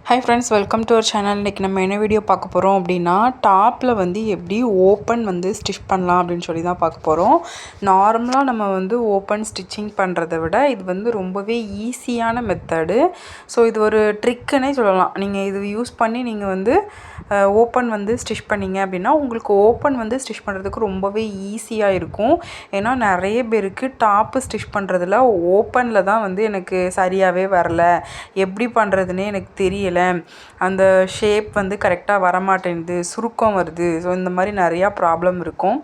Hi friends, welcome to our channel. இன்றைக்கி நம்ம என்ன வீடியோ பார்க்க போகிறோம் அப்படின்னா, டாப்பில் வந்து எப்படி ஓப்பன் வந்து ஸ்டிச் பண்ணலாம் அப்படின்னு சொல்லி தான் பார்க்க போகிறோம். நார்மலாக நம்ம வந்து ஓப்பன் ஸ்டிச்சிங் பண்ணுறதை விட இது வந்து ரொம்பவே ஈஸியான மெத்தடு. ஸோ இது ஒரு ட்ரிக்குன்னே சொல்லலாம். நீங்கள் இது யூஸ் பண்ணி நீங்கள் வந்து ஓப்பன் வந்து ஸ்டிச் பண்ணிங்க அப்படின்னா உங்களுக்கு ஓப்பன் வந்து ஸ்டிச் பண்ணுறதுக்கு ரொம்பவே ஈஸியாக இருக்கும். ஏன்னா நிறைய பேருக்கு டாப்பு ஸ்டிச் பண்ணுறதுல ஓப்பனில் தான் வந்து எனக்கு சரியாகவே வரல, எப்படி பண்ணுறதுனே எனக்கு தெரியலை, அந்த ஷேப் வந்து கரெக்டாக வரமாட்டேங்குது, சுருக்கம் வருது. ஸோ இந்த மாதிரி நிறையா ப்ராப்ளம் இருக்கும்.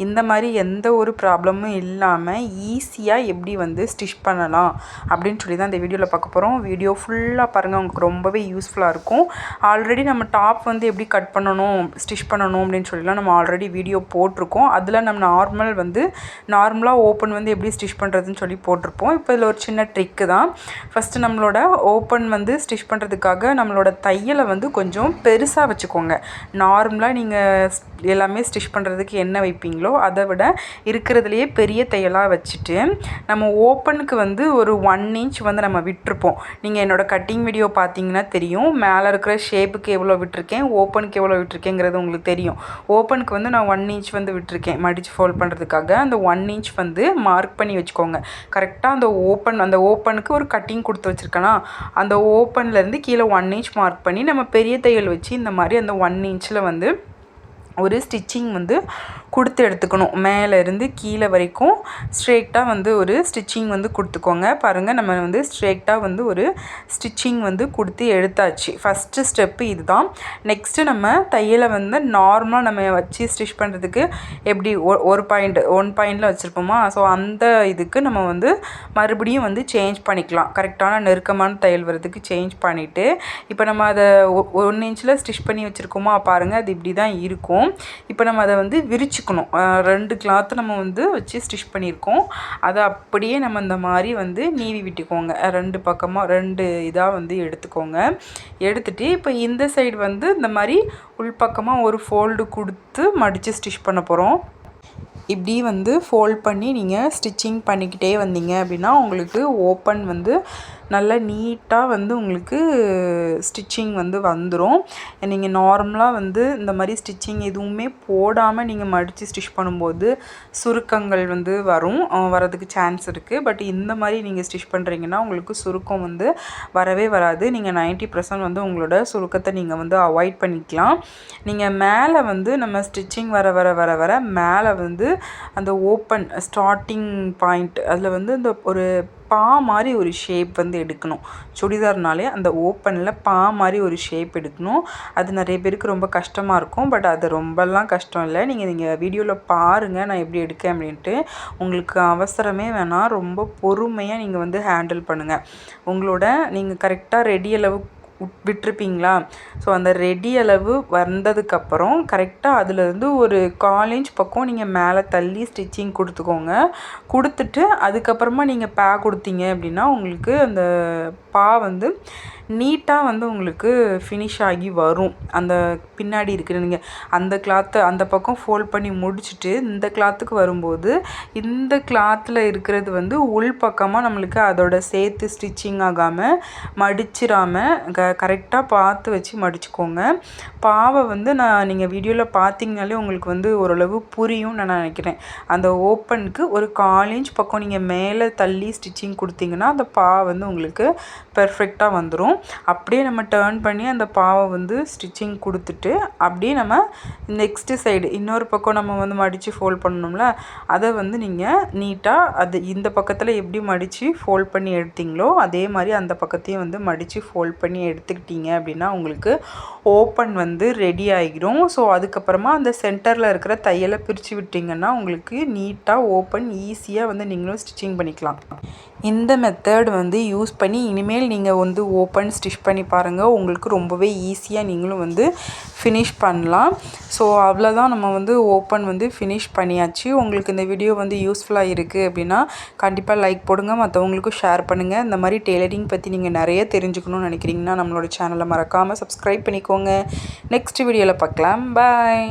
இந்த மாதிரி எந்த ஒரு ப்ராப்ளமும் இல்லாமல் ஈஸியாக எப்படி வந்து ஸ்டிச் பண்ணலாம் அப்படின்னு சொல்லி தான் இந்த வீடியோவில் பார்க்க போகிறோம். வீடியோ ஃபுல்லாக பாருங்கள், உங்களுக்கு ரொம்பவே யூஸ்ஃபுல்லாக இருக்கும். ஆல்ரெடி நம்ம டாப் வந்து எப்படி கட் பண்ணணும், ஸ்டிச் பண்ணணும் அப்படின்னு சொல்லிலாம் நம்ம ஆல்ரெடி வீடியோ போட்டிருக்கோம். அதில் நம்ம நார்மலாக ஓப்பன் வந்து எப்படி ஸ்டிச் பண்ணுறதுன்னு சொல்லி போட்டிருப்போம். இப்போ இதில் ஒரு சின்ன ட்ரிக்கு தான். ஃபஸ்ட்டு நம்மளோட ஓப்பன் வந்து ஸ்டிச் பண்ணுறதுக்காக நம்மளோட தையலை வந்து கொஞ்சம் பெருசாக வச்சுக்கோங்க. நார்மலாக நீங்கள் எல்லாமே ஸ்டிச் பண்ணுறதுக்கு என்ன வைப்பீங்களோ அதை விட இருக்கிறதுலையே பெரிய தையலாக வச்சுட்டு நம்ம ஓப்பனுக்கு வந்து ஒரு 1 இன்ச் வந்து நம்ம விட்டுருப்போம். நீங்கள் என்னோடய கட்டிங் வீடியோ பார்த்தீங்கன்னா தெரியும், மேலே இருக்கிற ஷேப்புக்கு எவ்வளோ விட்டுருக்கேன், ஓப்பனுக்கு எவ்வளோ விட்டுருக்கேங்கிறது உங்களுக்கு தெரியும். ஓப்பனுக்கு வந்து நான் 1 இன்ச் வந்து விட்டுருக்கேன் மடித்து ஃபோல்ட் பண்ணுறதுக்காக. அந்த 1 இன்ச் வந்து மார்க் பண்ணி வச்சுக்கோங்க. கரெக்டாக அந்த ஓப்பனுக்கு ஒரு கட்டிங் கொடுத்து வச்சுருக்கேன்னா அந்த ஓப்பன்லேருந்து கீழே 1 இன்ச் மார்க் பண்ணி நம்ம பெரிய தையல் வச்சு இந்த மாதிரி அந்த 1 இன்ச்சில் வந்து ஒரு ஸ்டிச்சிங் வந்து கொடுத்து எடுத்துக்கணும். மேலேருந்து கீழே வரைக்கும் ஸ்ட்ரெயிட்டாக வந்து ஒரு ஸ்டிச்சிங் வந்து கொடுத்துக்கோங்க. பாருங்கள், நம்ம வந்து ஸ்ட்ரெயிட்டாக வந்து ஒரு ஸ்டிச்சிங் வந்து கொடுத்து எடுத்தாச்சு. ஃபஸ்ட்டு ஸ்டெப்பு இது தான். நெக்ஸ்ட்டு நம்ம தையலை வந்து நார்மலாக நம்ம வச்சு ஸ்டிச் பண்ணுறதுக்கு எப்படி ஒரு பாயிண்டில் வச்சுருப்போமா, ஸோ அந்த இதுக்கு நம்ம வந்து மறுபடியும் வந்து சேஞ்ச் பண்ணிக்கலாம். கரெக்டான நெருக்கமான தையல் வரதுக்கு சேஞ்ச் பண்ணிவிட்டு இப்போ நம்ம அதை 1 இன்ச்சில் ஸ்டிச் பண்ணி வச்சுருக்கோமா, பாருங்கள் அது இப்படி தான் இருக்கும். இப்போ நம்ம அதை வந்து விரிச்சுக்கணும். 2 கிளாத்து நம்ம வந்து வச்சு ஸ்டிச் பண்ணியிருக்கோம். அதை அப்படியே நம்ம இந்த மாதிரி வந்து நீவி விட்டுக்கோங்க. 2 பக்கமாக 2 இதாக வந்து எடுத்துக்கோங்க. எடுத்துகிட்டு இப்போ இந்த சைடு வந்து இந்த மாதிரி உள்பக்கமாக ஒரு ஃபோல்டு கொடுத்து மடித்து ஸ்டிச் பண்ண போகிறோம். இப்படி வந்து ஃபோல்ட் பண்ணி நீங்கள் ஸ்டிச்சிங் பண்ணிக்கிட்டே வந்தீங்க அப்படின்னா உங்களுக்கு ஓப்பன் வந்து நல்லா நீட்டாக வந்து உங்களுக்கு ஸ்டிச்சிங் வந்து வந்துடும். நீங்கள் நார்மலாக வந்து இந்த மாதிரி ஸ்டிச்சிங் எதுவுமே போடாமல் நீங்கள் மடித்து ஸ்டிச் பண்ணும்போது சுருக்கங்கள் வந்து வரதுக்கு சான்ஸ் இருக்குது. பட் இந்த மாதிரி நீங்கள் ஸ்டிச் பண்ணுறீங்கன்னா உங்களுக்கு சுருக்கம் வந்து வரவே வராது. நீங்கள் 90% வந்து உங்களோட சுருக்கத்தை நீங்கள் வந்து அவாய்ட் பண்ணிக்கலாம். நீங்கள் மேலே வந்து நம்ம ஸ்டிச்சிங் வர மேலே வந்து அந்த ஓப்பன் ஸ்டார்டிங் பாயிண்ட் அதில் வந்து இந்த ஒரு பா மாதிரி ஒரு ஷேப் வந்து எடுக்கணும். சுடிதார்னாலே அந்த ஓப்பனில் பா மாதிரி ஒரு ஷேப் எடுக்கணும். அது நிறைய பேருக்கு ரொம்ப கஷ்டமாக இருக்கும். பட் அது ரொம்பலாம் கஷ்டம் இல்லை. நீங்கள் வீடியோவில் பாருங்கள் நான் எப்படி எடுக்கேன் அப்படின்ட்டு. உங்களுக்கு அவசரமே வேணாம், ரொம்ப பொறுமையாக நீங்கள் வந்து ஹேண்டில் பண்ணுங்கள். நீங்கள் கரெக்டாக ரெடி அளவு விட்டுருப்பீங்களா, ஸோ அந்த ரெடி அளவு வந்ததுக்கப்புறம் கரெக்டாக அதுலேருந்து ஒரு 1/4 இன்ச் பக்கம் நீங்கள் மேலே தள்ளி ஸ்டிச்சிங் கொடுத்துட்டு அதுக்கப்புறமா நீங்கள் பா கொடுத்தீங்க அப்படின்னா உங்களுக்கு அந்த பா வந்து நீட்டாக வந்து உங்களுக்கு ஃபினிஷ் ஆகி வரும். அந்த பின்னாடி இருக்கிற நீங்கள் அந்த கிளாத்தை அந்த பக்கம் ஃபோல்ட் பண்ணி முடிச்சுட்டு இந்த கிளாத்துக்கு வரும்போது இந்த கிளாத்தில் இருக்கிறது வந்து உள் பக்கமாக நம்மளுக்கு அதோட சேர்த்து ஸ்டிச்சிங் ஆகாமல் மடிச்சிடாமல் கரெக்டாக பார்த்து வச்சு மடிச்சுக்கோங்க. பாவை வந்து நீங்கள் வீடியோவில் பார்த்தீங்கனாலே உங்களுக்கு வந்து ஓரளவு புரியும் நான் நினைக்கிறேன். அந்த ஓப்பனுக்கு ஒரு 1/4 இன்ச் பக்கம் நீங்கள் மேலே தள்ளி ஸ்டிச்சிங் கொடுத்தீங்கன்னா அந்த பா வந்து உங்களுக்கு பெர்ஃபெக்டாக வந்துடும். அப்படியே நம்ம டர்ன் பண்ணி அந்த பாவை வந்து ஸ்டிச்சிங் கொடுத்துட்டு அப்படியே நம்ம நெக்ஸ்ட்டு சைடு இன்னொரு பக்கம் நம்ம வந்து மடித்து ஃபோல்ட் பண்ணணும்ல, அதை வந்து நீங்கள் நீட்டாக இந்த பக்கத்தில் எப்படி மடித்து ஃபோல்ட் பண்ணி எடுத்தீங்களோ அதே மாதிரி அந்த பக்கத்தையும் வந்து மடித்து ஃபோல்ட் பண்ணி எடுத்துக்கிட்டீங்க அப்படின்னா உங்களுக்கு ஓப்பன் வந்து ரெடி ஆகிடும். ஸோ அதுக்கப்புறமா அந்த சென்டரில் இருக்கிற தையலை பிரித்து விட்டிங்கன்னா உங்களுக்கு நீட்டாக ஓப்பன் ஈஸியாக வந்து நீங்களும் ஸ்டிச்சிங் பண்ணிக்கலாம். இந்த மெத்தட் வந்து யூஸ் பண்ணி இனிமேல் நீங்கள் வந்து ஓப்பன் ஸ்டிச் பண்ணி பாருங்கள். உங்களுக்கு ரொம்பவே ஈஸியாக நீங்களும் வந்து ஃபினிஷ் பண்ணலாம். ஸோ அவ்வளோதான், நம்ம வந்து ஓப்பன் வந்து ஃபினிஷ் பண்ணியாச்சு. உங்களுக்கு இந்த வீடியோ வந்து யூஸ்ஃபுல்லாக இருக்குது அப்படின்னா கண்டிப்பாக லைக் போடுங்க, மற்றவங்களுக்கும் ஷேர் பண்ணுங்கள். இந்த மாதிரி டெய்லரிங் பற்றி நீங்கள் நிறைய தெரிஞ்சுக்கணும்னு நினைக்கிறீங்கன்னா நம்மளோட சேனலை மறக்காமல் சப்ஸ்கிரைப் பண்ணிக்கோங்க. நெக்ஸ்ட் வீடியோவில் பார்க்கலாம். பாய்.